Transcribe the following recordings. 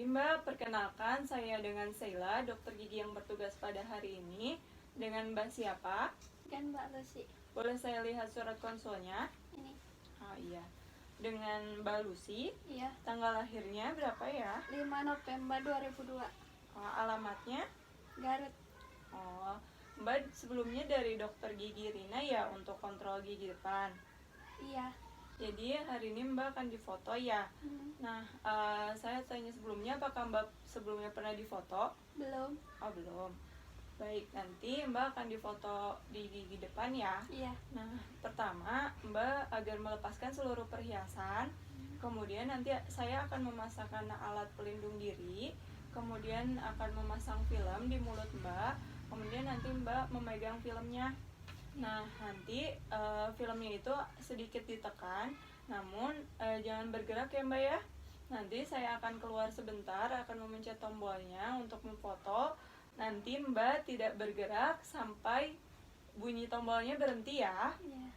pagi Mbak, perkenalkan saya dengan Sheila, dokter gigi yang bertugas pada hari ini. Dengan Mbak siapa? Kan Mbak Lucy. Boleh saya lihat surat konsulnya? Ini. Oh iya. Dengan Mbak Lucy? Iya. Tanggal lahirnya berapa ya? 5 November 2002. Alamatnya? Garut. Oh, Mbak sebelumnya dari dokter gigi Rina ya untuk kontrol gigi depan? Iya. Jadi hari ini Mbak akan difoto ya. Nah, saya tanya sebelumnya, apakah Mbak sebelumnya pernah difoto? Belum. Oh, belum. Baik, nanti Mbak akan difoto di gigi depan ya. Iya. Nah, pertama Mbak agar melepaskan seluruh perhiasan. Kemudian nanti saya akan memasangkan alat pelindung diri. Kemudian akan memasang film di mulut Mbak. Kemudian nanti Mbak memegang filmnya. Nah, nanti filmnya itu sedikit ditekan, namun jangan bergerak ya Mbak ya. Nanti saya akan keluar sebentar, akan memencet tombolnya untuk memfoto. Nanti Mbak tidak bergerak sampai bunyi tombolnya berhenti ya. Iya.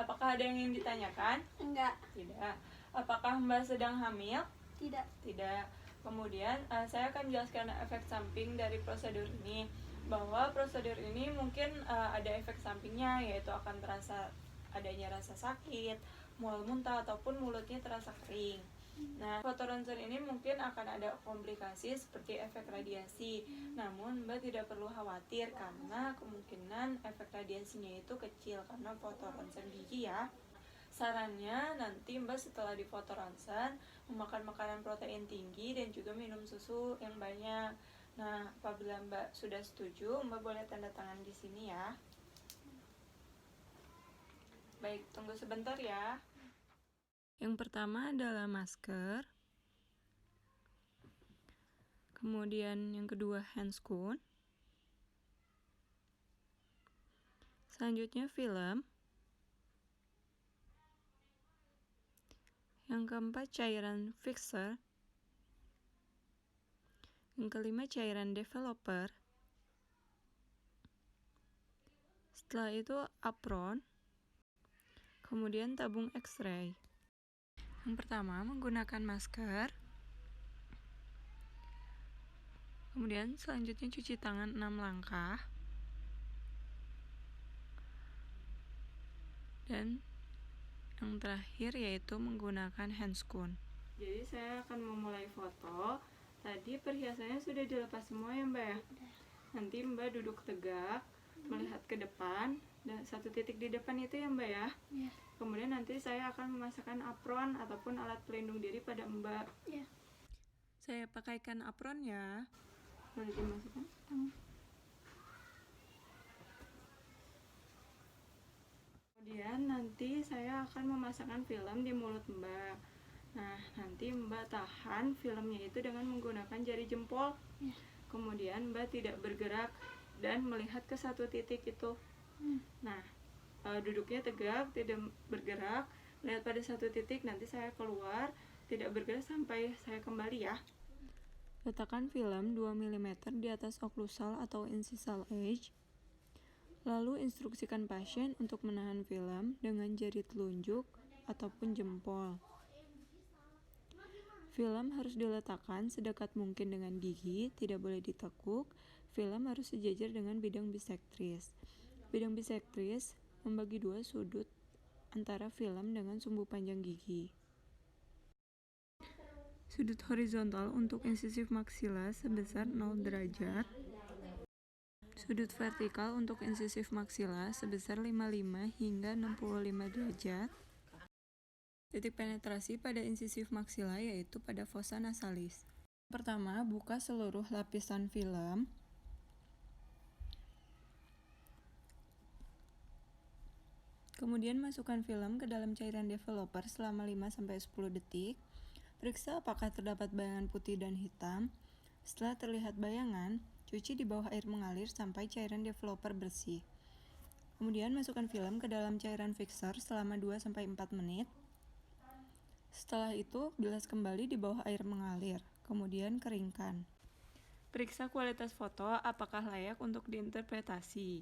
Apakah ada yang ingin ditanyakan? Enggak. Tidak. Apakah Mbak sedang hamil? Tidak. Tidak. Kemudian saya akan jelaskan efek samping dari prosedur ini, bahwa prosedur ini mungkin ada efek sampingnya, yaitu akan terasa adanya rasa sakit, mual muntah, ataupun mulutnya terasa kering. Nah, foto ronsen ini mungkin akan ada komplikasi seperti efek radiasi, namun Mbak tidak perlu khawatir karena kemungkinan efek radiasinya itu kecil karena foto ronsen gigi ya. Sarannya nanti Mbak setelah difoto ronsen memakan makanan protein tinggi dan juga minum susu yang banyak. Nah, apabila Mbak sudah setuju, Mbak boleh tanda tangan di sini ya. Baik, tunggu sebentar ya. Yang pertama adalah masker. Kemudian yang kedua handscoon. Selanjutnya film. Yang keempat cairan fixer. Yang kelima cairan developer. Setelah itu apron. Kemudian tabung X-ray. Yang pertama menggunakan masker. Kemudian selanjutnya cuci tangan 6 langkah. Dan yang terakhir yaitu menggunakan handscoon. Jadi saya akan memulai foto. Tadi perhiasannya sudah dilepas semua ya Mbak ya? Nanti Mbak duduk tegak, melihat ke depan, dan satu titik di depan itu ya Mbak ya? Iya. Kemudian nanti saya akan memasakkan apron ataupun alat pelindung diri pada Mbak. Iya. Saya pakaikan apron ya. Boleh dimasukkan? Kemudian nanti saya akan memasangkan film di mulut Mbak. Nah, nanti Mbak tahan filmnya itu dengan menggunakan jari jempol. Ya. Kemudian Mbak tidak bergerak dan melihat ke satu titik itu. Nah, duduknya tegak, tidak bergerak, lihat pada satu titik, nanti saya keluar, tidak bergerak sampai saya kembali ya. Letakkan film 2 mm di atas oklusal atau incisal edge. Lalu instruksikan pasien untuk menahan film dengan jari telunjuk ataupun jempol. Film harus diletakkan sedekat mungkin dengan gigi, tidak boleh ditekuk. Film harus sejajar dengan bidang bisektris. Bidang bisektris membagi dua sudut antara film dengan sumbu panjang gigi. Sudut horizontal untuk insisif maksila sebesar 0 derajat. Sudut vertikal untuk insisif maksila sebesar 55 hingga 65 derajat. Titik penetrasi pada insisif maksila yaitu pada fossa nasalis. Pertama, buka seluruh lapisan film. Kemudian masukkan film ke dalam cairan developer selama 5-10 detik. Periksa apakah terdapat bayangan putih dan hitam. Setelah terlihat bayangan, cuci di bawah air mengalir sampai cairan developer bersih. Kemudian masukkan film ke dalam cairan fixer selama 2-4 menit. Setelah itu, bilas kembali di bawah air mengalir. Kemudian keringkan. Periksa kualitas foto apakah layak untuk diinterpretasi.